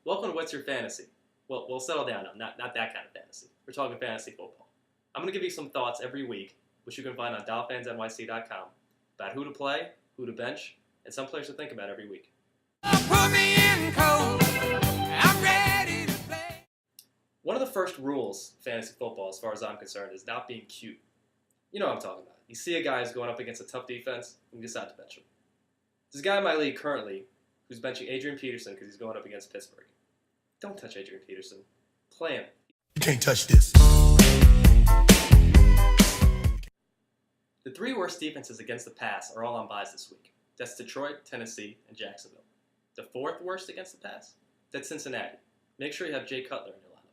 Welcome to What's Your Fantasy? Well, we'll settle down now, not that kind of fantasy. We're talking fantasy football. I'm going to give you some thoughts every week, which you can find on DolfansNYC.com, about who to play, who to bench, and some players to think about every week. Put me in cold. I'm ready to play. One of the first rules of fantasy football, as far as I'm concerned, is not being cute. You know what I'm talking about. You see a guy who's going up against a tough defense, and you decide to bench him. There's a guy in my league currently who's benching Adrian Peterson because he's going up against Pittsburgh. Don't touch Adrian Peterson. Play him. You can't touch this. The three worst defenses against the pass are all on buys this week. That's Detroit, Tennessee, and Jacksonville. The fourth worst against the pass? That's Cincinnati. Make sure you have Jay Cutler in your lineup.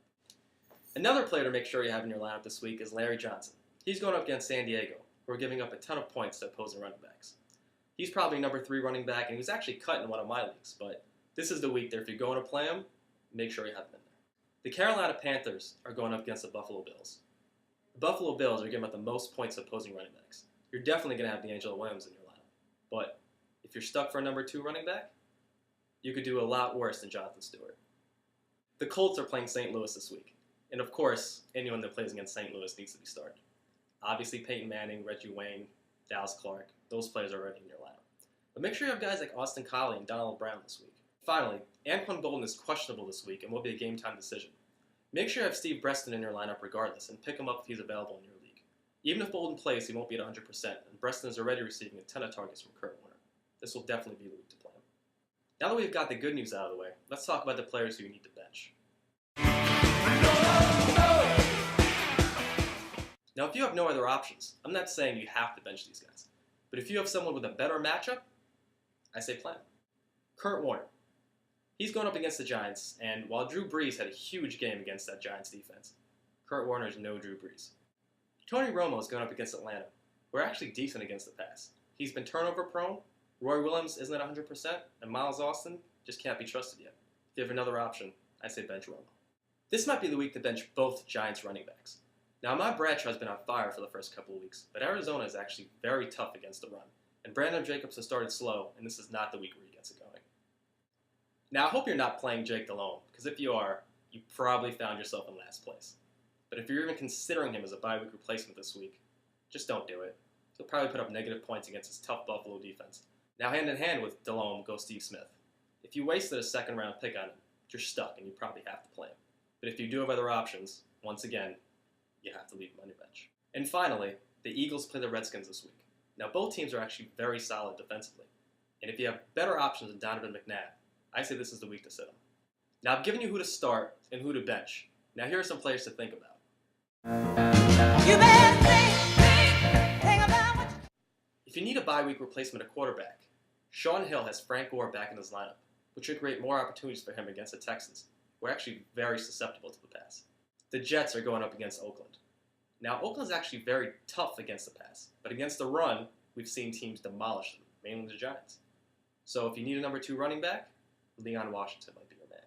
Another player to make sure you have in your lineup this week is Larry Johnson. He's going up against San Diego, who are giving up a ton of points to opposing running backs. He's probably number 3 running back, and he was actually cut in one of my leagues, but this is the week that if you're going to play him, make sure you have him in there. The Carolina Panthers are going up against the Buffalo Bills. The Buffalo Bills are giving up the most points to opposing running backs. You're definitely going to have D'Angelo Williams in your lineup, but if you're stuck for a number 2 running back, you could do a lot worse than Jonathan Stewart. The Colts are playing St. Louis this week, and of course, anyone that plays against St. Louis needs to be started. Obviously, Peyton Manning, Reggie Wayne, Dallas Clark, those players are already in your lineup. But make sure you have guys like Austin Collie and Donald Brown this week. Finally, Anquan Boldin is questionable this week and will be a game-time decision. Make sure you have Steve Breston in your lineup regardless and pick him up if he's available in your league. Even if Boldin plays, he won't be at 100%, and Breston is already receiving a ton of targets from Kurt Warner. This will definitely be the week to play him. Now that we've got the good news out of the way, let's talk about the players who you need to bench. Now, if you have no other options, I'm not saying you have to bench these guys, but if you have someone with a better matchup, I say play him. Kurt Warner. He's going up against the Giants, and while Drew Brees had a huge game against that Giants defense, Kurt Warner is no Drew Brees. Tony Romo is going up against Atlanta. We're actually decent against the pass. He's been turnover prone, Roy Williams isn't at 100%, and Miles Austin just can't be trusted yet. If you have another option, I say bench Romo. This might be the week to bench both Giants running backs. Now, Ahmad Bradshaw has been on fire for the first couple of weeks, but Arizona is actually very tough against the run, and Brandon Jacobs has started slow, and this is not the week where he gets it going. Now, I hope you're not playing Jake Delhomme, because if you are, you probably found yourself in last place. But if you're even considering him as a bye-week replacement this week, just don't do it. He'll probably put up negative points against his tough Buffalo defense. Now, hand-in-hand with Delhomme goes Steve Smith. If you wasted a second-round pick on him, you're stuck, and you probably have to play him. But if you do have other options, once again, you have to leave him on your bench. And finally, the Eagles play the Redskins this week. Now, both teams are actually very solid defensively. And if you have better options than Donovan McNabb, I say this is the week to sit him. Now, I've given you who to start and who to bench. Now, here are some players to think about. You better think about what If you need a bye-week replacement at quarterback, Sean Hill has Frank Gore back in his lineup, which should create more opportunities for him against the Texans, who are actually very susceptible to the pass. The Jets are going up against Oakland. Now, Oakland's actually very tough against the pass, but against the run, we've seen teams demolish them, mainly the Giants. So if you need a number 2 running back, Leon Washington might be your man.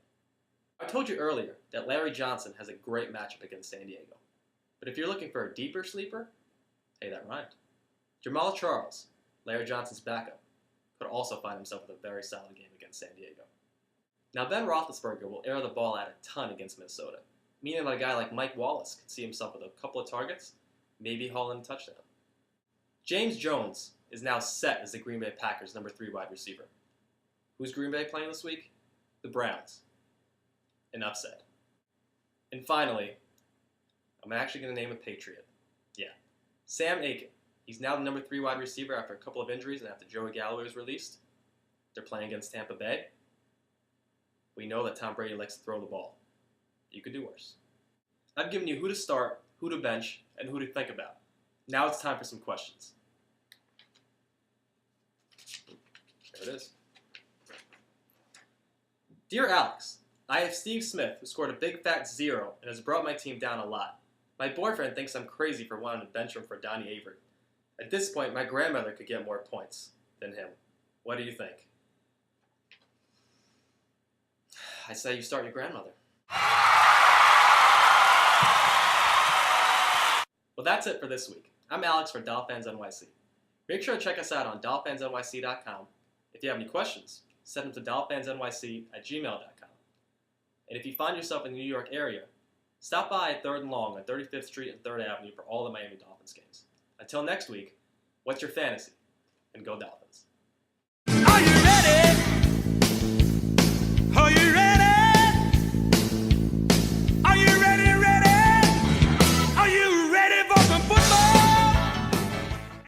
I told you earlier that Larry Johnson has a great matchup against San Diego. But if you're looking for a deeper sleeper, hey, that rhymed. Jamal Charles, Larry Johnson's backup, could also find himself with a very solid game against San Diego. Now, Ben Roethlisberger will air the ball out a ton against Minnesota, meaning that a guy like Mike Wallace could see himself with a couple of targets, maybe haul in a touchdown. James Jones is now set as the Green Bay Packers' number 3 wide receiver. Who's Green Bay playing this week? The Browns. An upset. And finally, I'm actually going to name a Patriot. Yeah, Sam Aiken. He's now the number 3 wide receiver after a couple of injuries and after Joey Galloway was released. They're playing against Tampa Bay. We know that Tom Brady likes to throw the ball. You could do worse. I've given you who to start, who to bench, and who to think about. Now it's time for some questions. There it is. Dear Alex, I have Steve Smith, who scored a big fat 0 and has brought my team down a lot. My boyfriend thinks I'm crazy for wanting to bench him for Donnie Avery. At this point, my grandmother could get more points than him. What do you think? I say you start your grandmother. Well, that's it for this week. I'm Alex for DolfansNYC. Make sure to check us out on DolfansNYC.com. If you have any questions, send them to DolfansNYC@gmail.com. And if you find yourself in the New York area, stop by at 3rd and Long on 35th Street and 3rd Avenue for all the Miami Dolphins games. Until next week, what's your fantasy? And go Dolphins.